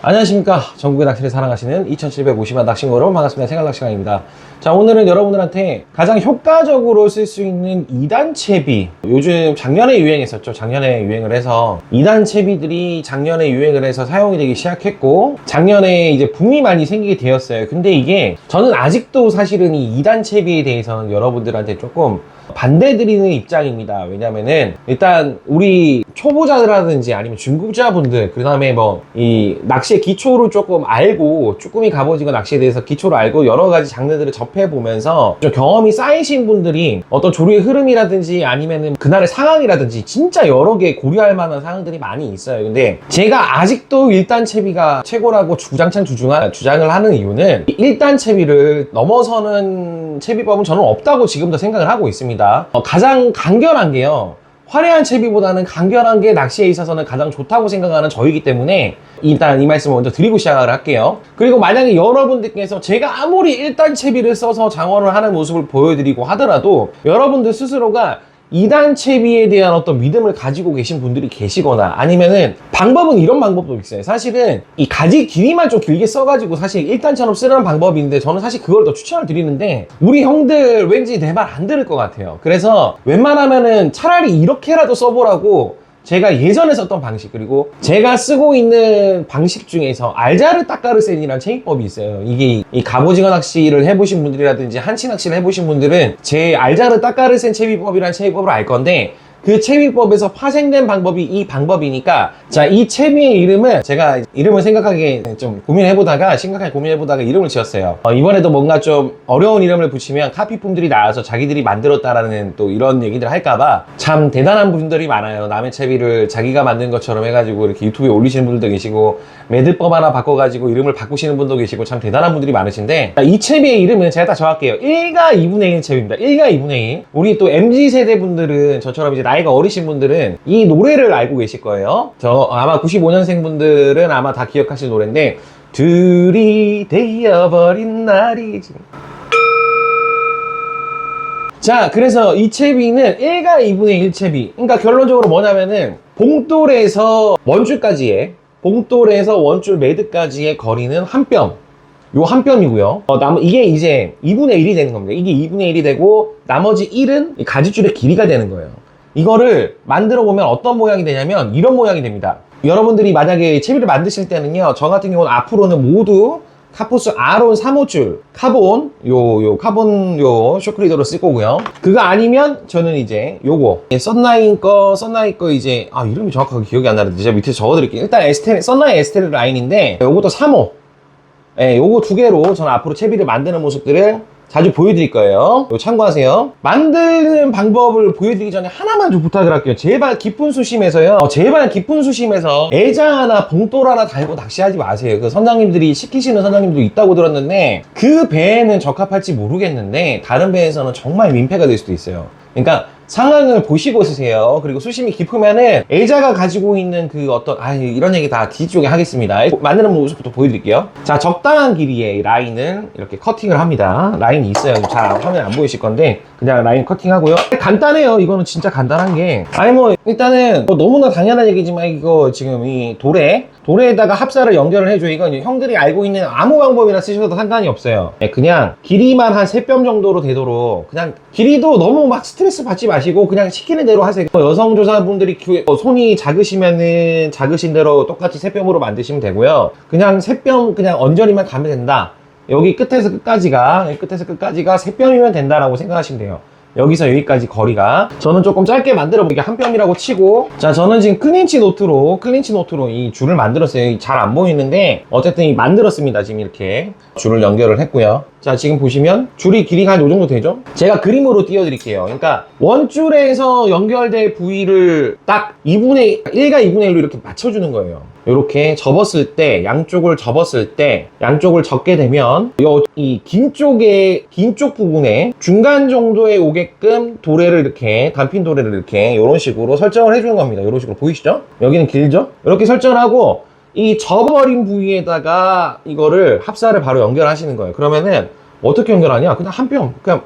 안녕하십니까. 전국의 낚시를 사랑하시는 2750만 낚시인 여러분 반갑습니다. 생활낚시강입니다. 자, 오늘은 여러분들한테 가장 효과적으로 쓸 수 있는 2단 채비, 요즘 작년에 유행했었죠. 작년에 유행을 해서 2단 채비들이 작년에 유행을 해서 사용이 되기 시작했고, 작년에 이제 붐이 많이 생기게 되었어요. 근데 이게 저는 아직도 사실은 이 2단 채비에 대해서는 여러분들한테 조금 반대드리는 입장입니다. 왜냐면은 일단 우리 초보자들하든지 아니면 중급자분들, 그 다음에 뭐 이 낚시의 기초를 조금 알고, 쭈꾸미 갑오징어 낚시에 대해서 기초를 알고 여러 가지 장르들을 접해보면서 좀 경험이 쌓이신 분들이 어떤 조류의 흐름이라든지 아니면은 그날의 상황이라든지 진짜 여러 개 고려할 만한 상황들이 많이 있어요. 근데 제가 아직도 1단 채비가 최고라고 주장을 하는 이유는 1단 채비를 넘어서는 채비법은 저는 없다고 지금도 생각을 하고 있습니다. 가장 간결한 게요, 화려한 채비보다는 간결한 게 낚시에 있어서는 가장 좋다고 생각하는 저이기 때문에 일단 이 말씀을 먼저 드리고 시작을 할게요. 그리고 만약에 여러분들께서 제가 아무리 1단 채비를 써서 장어를 하는 모습을 보여드리고 하더라도 여러분들 스스로가 2단 채비에 대한 어떤 믿음을 가지고 계신 분들이 계시거나, 아니면은 방법은 이런 방법도 있어요. 사실은 이 가지 길이만 좀 길게 써가지고 사실 1단처럼 쓰는 방법인데, 저는 사실 그걸 더 추천을 드리는데 우리 형들 왠지 내 말 안 들을 것 같아요. 그래서 웬만하면은 차라리 이렇게라도 써보라고 제가 예전에 썼던 방식, 그리고 제가 쓰고 있는 방식 중에서 알자르 따까르센이라는 채비법이 있어요. 이게 이 갑오징어 낚시를 해보신 분들이라든지 한치 낚시를 해보신 분들은 제 알자르 따까르센 채비법이라는 채비법을 알 건데, 그 채비법에서 파생된 방법이 이 방법이니까, 자, 이 채비의 이름은 제가 이름을 심각하게 고민해보다가 이름을 지었어요. 이번에도 뭔가 좀 어려운 이름을 붙이면 카피품들이 나와서 자기들이 만들었다라는 또 이런 얘기들 할까봐 참 대단한 분들이 많아요. 남의 채비를 자기가 만든 것처럼 해가지고 이렇게 유튜브에 올리시는 분들도 계시고, 매듭법 하나 바꿔가지고 이름을 바꾸시는 분도 계시고, 참 대단한 분들이 많으신데, 이 채비의 이름은 제가 딱 정할게요. 1가 2분의 1 채비입니다. 1가 2분의 1. 우리 또 MZ세대 분들은, 저처럼 이제 나이가 어리신 분들은 이 노래를 알고 계실 거예요. 아마 95년생 분들은 아마 다 기억하실 노래인데, 들이대어버린 날이 지금. 자, 그래서 이 채비는 1가 2분의 1 채비. 그러니까 결론적으로 뭐냐면은 봉돌에서 원줄까지의, 봉돌에서 원줄 매듭까지의 거리는 한 뼘. 요 한 뼘이고요. 이게 이제 2분의 1이 되는 겁니다. 이게 2분의 1이 되고, 나머지 1은 이 가지줄의 길이가 되는 거예요. 이거를 만들어 보면 어떤 모양이 되냐면 이런 모양이 됩니다. 여러분들이 만약에 채비를 만드실 때는요, 저 같은 경우는 앞으로는 모두 카포스 아론 3호줄 카본, 카본 쇼크리더로 쓸 거고요. 그거 아니면 저는 이제 요거 썬라인 거 이제 이름이 정확하게 기억이 안 나는데 제가 밑에 적어드릴게요. 일단 썬라인 에스테르 라인인데, 요것도 3호, 요거 두 개로 저는 앞으로 채비를 만드는 모습들을 자주 보여드릴 거예요. 이거 참고하세요. 만드는 방법을 보여드리기 전에 하나만 좀 부탁을 할게요. 제발 깊은 수심에서요, 애자 하나 봉돌 하나 달고 낚시하지 마세요. 그 선장님들이 시키시는 선장님도 있다고 들었는데, 그 배에는 적합할지 모르겠는데 다른 배에서는 정말 민폐가 될 수도 있어요. 그러니까 상황을 보시고 쓰세요. 그리고 수심이 깊으면은 애자가 가지고 있는 그 어떤 이런 얘기 다 뒤쪽에 하겠습니다. 만드는 모습부터 보여드릴게요. 자, 적당한 길이의 라인을 이렇게 커팅을 합니다. 라인이 있어요. 잘 화면 안 보이실 건데 그냥 라인 커팅하고요. 간단해요. 이거는 진짜 간단한 게, 일단은 너무나 당연한 얘기지만, 이거 지금 이 돌에다가 합사를 연결을 해줘요. 이건 형들이 알고 있는 아무 방법이나 쓰셔도 상관이 없어요. 그냥 길이만 한 3뼘 정도로 되도록, 그냥 길이도 너무 막 스트레스 받지 마시고 그냥 시키는 대로 하세요. 여성조사분들이 손이 작으시면은 작으신 대로 똑같이 3뼘으로 만드시면 되고요. 그냥 3뼘 그냥 언저리만 가면 된다. 여기 끝에서 끝까지가 3뼘이면 된다라고 생각하시면 돼요. 여기서 여기까지 거리가, 저는 조금 짧게 만들어 볼게요. 한 뼘이라고 치고. 자, 저는 지금 클린치 노트로 이 줄을 만들었어요. 잘 안 보이는데 어쨌든 만들었습니다. 지금 이렇게 줄을 연결을 했고요. 자, 지금 보시면 줄이 길이가 한 요 정도 되죠? 제가 그림으로 띄워드릴게요. 그러니까 원줄에서 연결될 부위를 딱 1과 2분의 1로 이렇게 맞춰주는 거예요. 이렇게 접었을 때, 양쪽을 접게 되면 이 긴 쪽 부분에 중간 정도에 오게끔 단핀 도래를 이렇게 이런 식으로 설정을 해주는 겁니다. 이런 식으로 보이시죠? 여기는 길죠? 이렇게 설정을 하고, 이 접어버린 부위에다가 이거를 합사를 바로 연결하시는 거예요. 그러면은 어떻게 연결하냐? 그냥 한 뼘, 그냥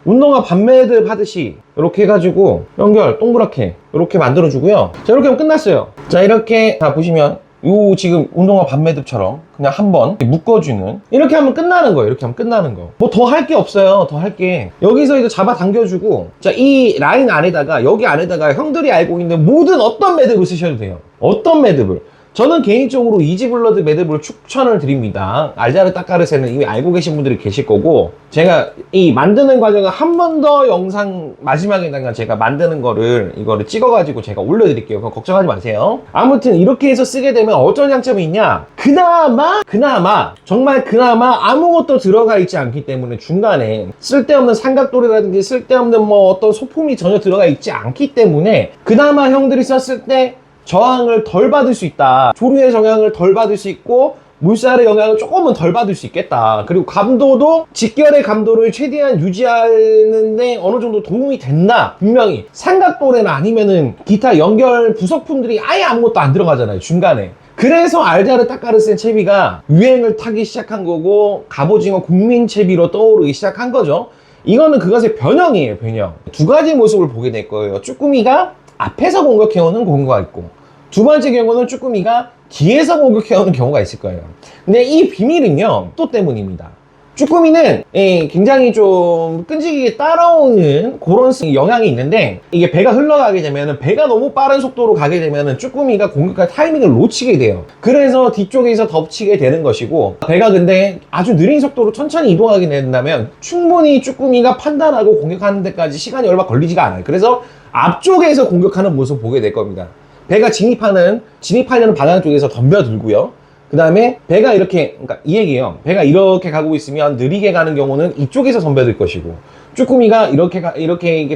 운동화 반매듭 하듯이 이렇게 해가지고 연결 동그랗게 이렇게 만들어주고요. 자, 이렇게 하면 끝났어요. 자, 이렇게 다 보시면 요 지금 운동화 반매듭처럼 그냥 한번 묶어주는, 이렇게 하면 끝나는 거예요. 이렇게 하면 끝나는 거. 뭐 더 할 게 없어요. 더 할 게. 여기서 이제 잡아 당겨주고, 자, 이 라인 안에다가, 여기 안에다가 형들이 알고 있는 모든 어떤 매듭을 쓰셔도 돼요. 어떤 매듭을. 저는 개인적으로 이지블러드 매듭을 추천을 드립니다. 알자르 따까르세는 이미 알고 계신 분들이 계실 거고, 제가 이 만드는 과정을 한 번 더 영상 마지막에다가 제가 만드는 거를 이거를 찍어가지고 제가 올려드릴게요. 그거 걱정하지 마세요. 아무튼 이렇게 해서 쓰게 되면 어떤 장점이 있냐, 그나마 정말 그나마 아무것도 들어가 있지 않기 때문에 중간에 쓸데없는 삼각돌이라든지 쓸데없는 뭐 어떤 소품이 전혀 들어가 있지 않기 때문에 그나마 형들이 썼을 때 저항을 덜 받을 수 있다. 조류의 영향을 덜 받을 수 있고 물살의 영향을 조금은 덜 받을 수 있겠다. 그리고 감도도 직결의 감도를 최대한 유지하는데 어느 정도 도움이 된다. 분명히 삼각도래나 아니면은 기타 연결 부속품들이 아예 아무것도 안 들어가잖아요, 중간에. 그래서 알자르 따까르센 채비가 유행을 타기 시작한 거고 갑오징어 국민 채비로 떠오르기 시작한 거죠. 이거는 그것의 변형이에요, 변형. 두 가지 모습을 보게 될 거예요. 쭈꾸미가 앞에서 공격해오는 경우가 있고, 두 번째 경우는 쭈꾸미가 뒤에서 공격해오는 경우가 있을 거예요. 근데 이 비밀은요, 또 때문입니다. 쭈꾸미는 굉장히 좀 끈질기게 따라오는 그런 영향이 있는데, 이게 배가 흘러가게 되면, 배가 너무 빠른 속도로 가게 되면 쭈꾸미가 공격할 타이밍을 놓치게 돼요. 그래서 뒤쪽에서 덮치게 되는 것이고, 배가 근데 아주 느린 속도로 천천히 이동하게 된다면 충분히 쭈꾸미가 판단하고 공격하는 데까지 시간이 얼마 걸리지가 않아요. 그래서 앞쪽에서 공격하는 모습을 보게 될 겁니다. 배가 진입하려는 방향 쪽에서 덤벼들고요. 그 다음에 배가 이렇게, 그러니까 이 얘기예요. 배가 이렇게 가고 있으면 느리게 가는 경우는 이쪽에서 덤벼들 것이고, 쭈꾸미가 이렇게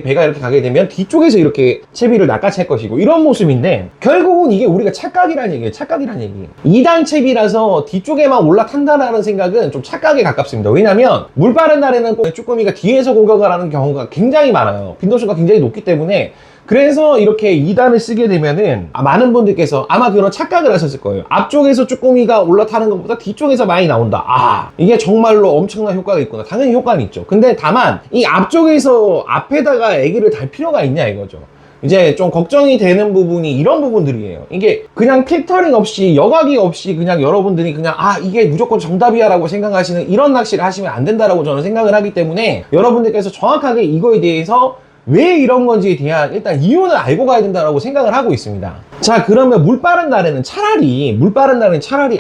배가 이렇게 가게 되면 뒤쪽에서 이렇게 채비를 낚아챌 것이고, 이런 모습인데, 결국은 이게 우리가 착각이라는 얘기예요. 착각이라는 얘기. 2단 채비라서 뒤쪽에만 올라탄다라는 생각은 좀 착각에 가깝습니다. 왜냐면 물 빠른 날에는 꼭 쭈꾸미가 뒤에서 공격을 하는 경우가 굉장히 많아요. 빈도수가 굉장히 높기 때문에. 그래서 이렇게 2단을 쓰게 되면은 많은 분들께서 아마 그런 착각을 하셨을 거예요. 앞쪽에서 쭈꾸미가 올라타는 것보다 뒤쪽에서 많이 나온다. 아, 이게 정말로 엄청난 효과가 있구나. 당연히 효과는 있죠. 근데 다만 이 앞쪽에서 앞에다가 애기를 달 필요가 있냐 이거죠. 이제 좀 걱정이 되는 부분이 이런 부분들이에요. 이게 그냥 필터링 없이, 여과기 없이 그냥 여러분들이 그냥 이게 무조건 정답이야 라고 생각하시는 이런 낚시를 하시면 안 된다라고 저는 생각을 하기 때문에, 여러분들께서 정확하게 이거에 대해서 왜 이런 건지에 대한 일단 이유는 알고 가야 된다고 생각을 하고 있습니다. 자, 그러면 물 빠른 날에는 차라리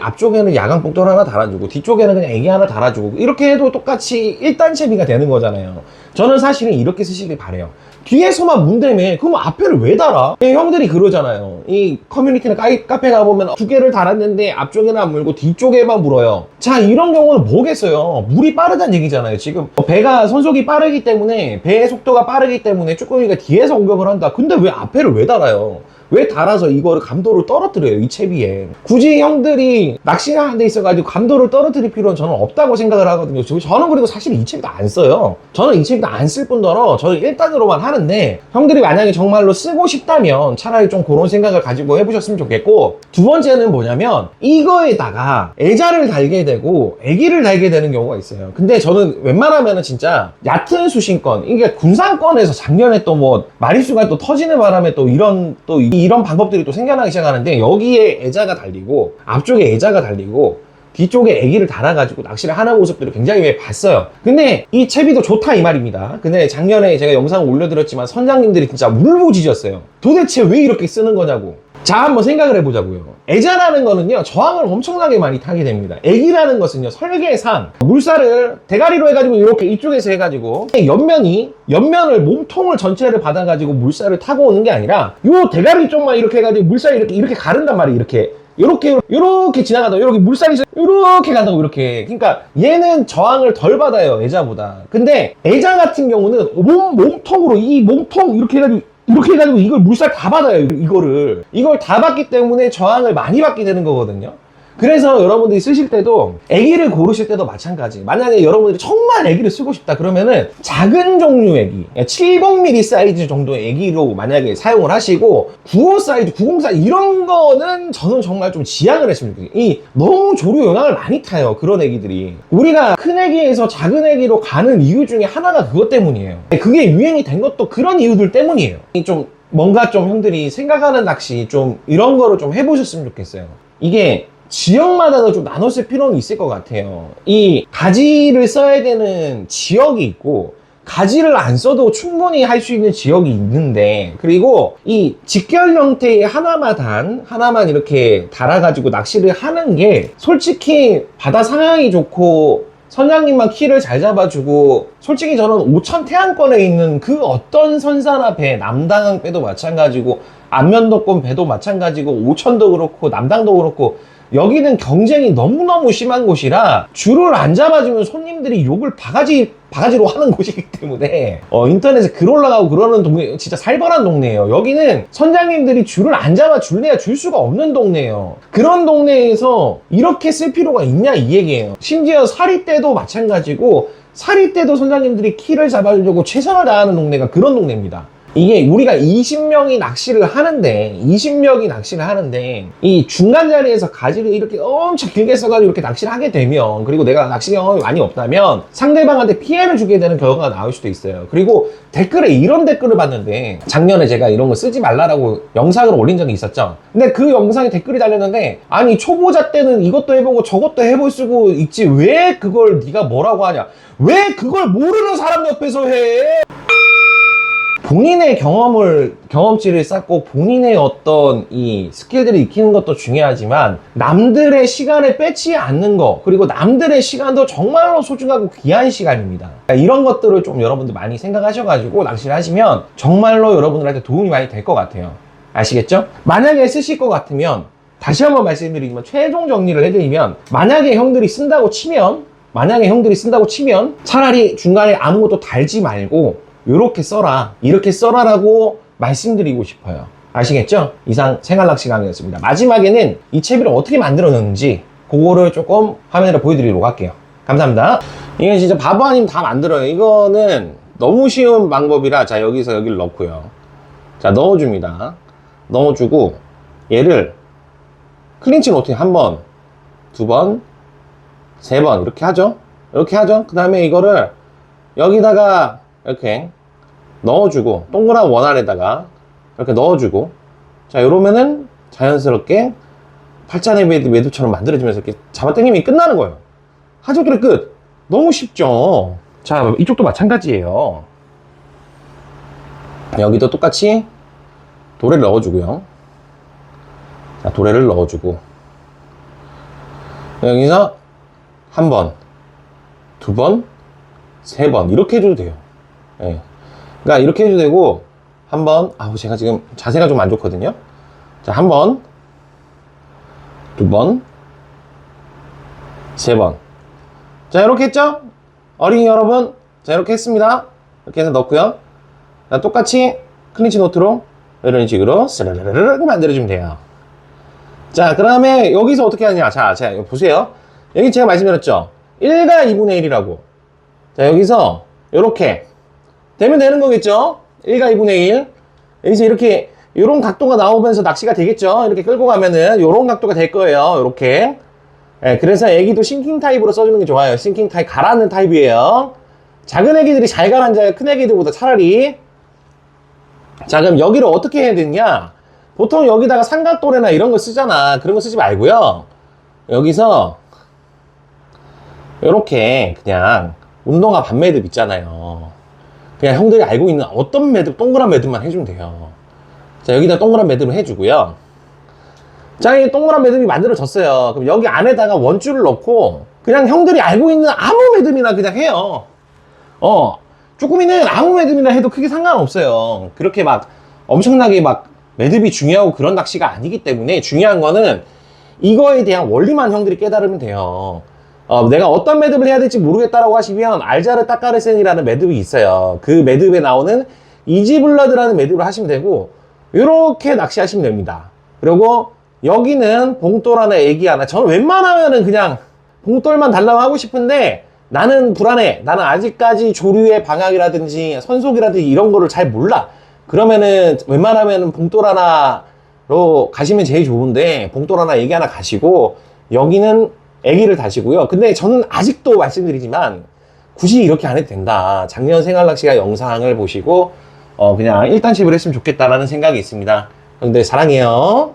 앞쪽에는 야광 뽕돌 하나 달아주고 뒤쪽에는 그냥 애기 하나 달아주고 이렇게 해도 똑같이 1단 채비가 되는 거잖아요. 저는 사실은 이렇게 쓰시길 바래요. 뒤에서만 문대매 그럼 앞에를 왜 달아? 형들이 그러잖아요. 이 커뮤니티나 카페 가보면 두 개를 달았는데 앞쪽에는 안 물고 뒤쪽에만 물어요. 자, 이런 경우는 뭐겠어요? 물이 빠르다는 얘기잖아요. 지금 배가 손속이 빠르기 때문에, 배의 속도가 빠르기 때문에 쭈꾸미가 뒤에서 공격을 한다. 근데 왜 앞에를 왜 달아요? 왜 달아서 이거를 감도를 떨어뜨려요, 이 채비에? 굳이 형들이 낚시하는 데 있어가지고 감도를 떨어뜨릴 필요는 저는 없다고 생각을 하거든요. 저는 그리고 사실 이 채비도 안 써요. 저는 이 채비도 안 쓸 뿐더러 저는 1단으로만 하는데, 형들이 만약에 정말로 쓰고 싶다면 차라리 좀 그런 생각을 가지고 해보셨으면 좋겠고, 두 번째는 뭐냐면 이거에다가 애자를 달게 되고 애기를 달게 되는 경우가 있어요. 근데 저는 웬만하면은 진짜 얕은 수심권, 이게 군산권에서 작년에 또 뭐 마리수가 또 터지는 바람에 또 이런 방법들이 또 생겨나기 시작하는데, 여기에 애자가 달리고 앞쪽에 애자가 달리고 뒤쪽에 애기를 달아가지고 낚시를 하는 모습들을 굉장히 봤어요. 근데 이 채비도 좋다 이 말입니다. 근데 작년에 제가 영상을 올려드렸지만 선장님들이 진짜 울부짖었어요. 도대체 왜 이렇게 쓰는 거냐고. 자, 한번 생각을 해보자고요. 애자라는 거는요, 저항을 엄청나게 많이 타게 됩니다. 애기라는 것은요, 설계상 물살을 대가리로 해가지고 이렇게 이쪽에서 해가지고 옆면을 몸통을 전체를 받아가지고 물살을 타고 오는 게 아니라 요 대가리 쪽만 이렇게 해가지고 물살이 이렇게 가른단 말이에요. 이렇게 지나가다가 이렇게 물살이 이렇게 간다고. 이렇게. 그러니까 얘는 저항을 덜 받아요, 애자보다. 근데 애자 같은 경우는 몸통으로 이 몸통 이렇게 해가지고 이걸 물살 다 받아요. 이걸 다 받기 때문에 저항을 많이 받게 되는 거거든요. 그래서 여러분들이 쓰실 때도, 애기를 고르실 때도 마찬가지. 만약에 여러분들이 정말 애기를 쓰고 싶다 그러면은 작은 종류 애기, 70mm 사이즈 정도의 애기로 만약에 사용을 하시고, 95 사이즈, 90 사이즈 이런 거는 저는 정말 좀 지양을 했으면 좋겠어요. 너무 조류 영향을 많이 타요, 그런 애기들이. 우리가 큰 애기에서 작은 애기로 가는 이유 중에 하나가 그것 때문이에요. 그게 유행이 된 것도 그런 이유들 때문이에요. 좀 뭔가 좀 형들이 생각하는 낚시 좀 이런 거를 좀 해보셨으면 좋겠어요. 이게 지역마다도 좀 나눴을 필요는 있을 것 같아요. 이 가지를 써야 되는 지역이 있고 가지를 안 써도 충분히 할 수 있는 지역이 있는데, 그리고 이 직결 형태의 하나만 이렇게 달아가지고 낚시를 하는 게 솔직히 바다 상황이 좋고 선장님만 키를 잘 잡아주고, 솔직히 저는 오천 태안권에 있는 그 어떤 선사나 배, 남당 배도 마찬가지고 안면도권 배도 마찬가지고 오천도 그렇고 남당도 그렇고, 여기는 경쟁이 너무너무 심한 곳이라 줄을 안 잡아주면 손님들이 욕을 바가지로 하는 곳이기 때문에 인터넷에 글 올라가고 그러는 동네, 진짜 살벌한 동네예요. 여기는 선장님들이 줄을 안 잡아줄래야 줄 수가 없는 동네예요. 그런 동네에서 이렇게 쓸 필요가 있냐 이 얘기예요. 심지어 사리 때도 마찬가지고, 사리 때도 선장님들이 키를 잡아주려고 최선을 다하는 동네가 그런 동네입니다. 이게 우리가 20명이 낚시를 하는데 이 중간 자리에서 가지를 이렇게 엄청 길게 써가지고 이렇게 낚시를 하게 되면, 그리고 내가 낚시 경험이 많이 없다면 상대방한테 피해를 주게 되는 결과가 나올 수도 있어요. 그리고 댓글에 이런 댓글을 봤는데, 작년에 제가 이런 거 쓰지 말라라고 영상을 올린 적이 있었죠. 근데 그 영상에 댓글이 달렸는데, 아니 초보자 때는 이것도 해보고 저것도 해볼 수고 있지 왜 그걸 네가 뭐라고 하냐, 왜 그걸 모르는 사람 옆에서 해. 본인의 경험치를 쌓고 본인의 어떤 이 스킬들을 익히는 것도 중요하지만, 남들의 시간을 뺏지 않는 거, 그리고 남들의 시간도 정말로 소중하고 귀한 시간입니다. 이런 것들을 좀 여러분들 많이 생각하셔가지고 낚시를 하시면 정말로 여러분들한테 도움이 많이 될 것 같아요. 아시겠죠? 만약에 쓰실 것 같으면, 다시 한번 말씀드리지만 최종 정리를 해드리면, 만약에 형들이 쓴다고 치면 차라리 중간에 아무것도 달지 말고 이렇게 써라라고 말씀드리고 싶어요. 아시겠죠? 이상 생활낚시 강의였습니다. 마지막에는 이 채비를 어떻게 만들어냈는지 그거를 조금 화면으로 보여드리도록 할게요. 감사합니다. 이게 진짜 바보 아니면 다 만들어요. 이거는 너무 쉬운 방법이라, 자 여기서 여기를 넣고요. 자 넣어줍니다. 넣어주고 얘를 클린치는 어떻게 한 번, 두 번, 세 번 이렇게 하죠. 그 다음에 이거를 여기다가 이렇게 넣어주고, 동그란 원 안에다가 이렇게 넣어주고, 자 이러면은 자연스럽게 팔자내 매듭처럼 만들어지면서 이렇게 잡아당기면 끝나는 거예요. 하조돌의 끝. 너무 쉽죠. 자 이쪽도 마찬가지예요. 여기도 똑같이 도래를 넣어주고요. 자 도래를 넣어주고, 여기서 한 번, 두 번, 세 번 이렇게 해줘도 돼요. 예. 그러니까 이렇게 해도 되고, 한 번, 제가 지금 자세가 좀 안 좋거든요. 자, 한 번, 두 번, 세 번. 자, 이렇게 했죠? 어린이 여러분, 자, 이렇게 했습니다. 이렇게 해서 넣고요. 자, 똑같이 클린치 노트로 이런 식으로 스르르르르 만들어주면 돼요. 자, 그 다음에 여기서 어떻게 하느냐. 자, 보세요. 여기 제가 말씀드렸죠? 1과 2분의 1이라고. 자, 여기서 이렇게 되면 되는 거겠죠? 1과 2분의 1. 여기서 이렇게 요런 각도가 나오면서 낚시가 되겠죠? 이렇게 끌고 가면은 요런 각도가 될 거예요. 요렇게. 예, 그래서 애기도 싱킹 타입으로 써주는 게 좋아요. 싱킹 타입, 가라앉는 타입이에요. 작은 애기들이 잘 가라앉아요. 큰 애기들보다 차라리. 자, 그럼 여기를 어떻게 해야 되냐? 보통 여기다가 삼각도래나 이런 거 쓰잖아. 그런 거 쓰지 말고요. 여기서 요렇게 그냥 운동화 반매듭 있잖아요. 그냥 형들이 알고 있는 어떤 매듭, 동그란 매듭만 해주면 돼요. 자, 여기다 동그란 매듭을 해주고요. 자, 이 동그란 매듭이 만들어졌어요. 그럼 여기 안에다가 원줄을 넣고 그냥 형들이 알고 있는 아무 매듭이나 그냥 해요. 쭈꾸미는 아무 매듭이나 해도 크게 상관없어요. 그렇게 막 엄청나게 막 매듭이 중요하고 그런 낚시가 아니기 때문에, 중요한 거는 이거에 대한 원리만 형들이 깨달으면 돼요. 내가 어떤 매듭을 해야 될지 모르겠다라고 하시면 알자르 따까르센이라는 매듭이 있어요. 그 매듭에 나오는 이지블러드라는 매듭을 하시면 되고, 이렇게 낚시하시면 됩니다. 그리고 여기는 봉돌 하나, 애기 하나. 저는 웬만하면은 그냥 봉돌만 달라고 하고 싶은데, 나는 불안해. 나는 아직까지 조류의 방향이라든지 선속이라든지 이런 거를 잘 몰라. 그러면은 웬만하면은 봉돌 하나로 가시면 제일 좋은데, 봉돌 하나, 애기 하나 가시고, 여기는 애기를 다시고요. 근데 저는 아직도 말씀드리지만 굳이 이렇게 안 해도 된다. 작년 생활낚시가 영상을 보시고 그냥 1단집을 했으면 좋겠다라는 생각이 있습니다. 근데 사랑해요.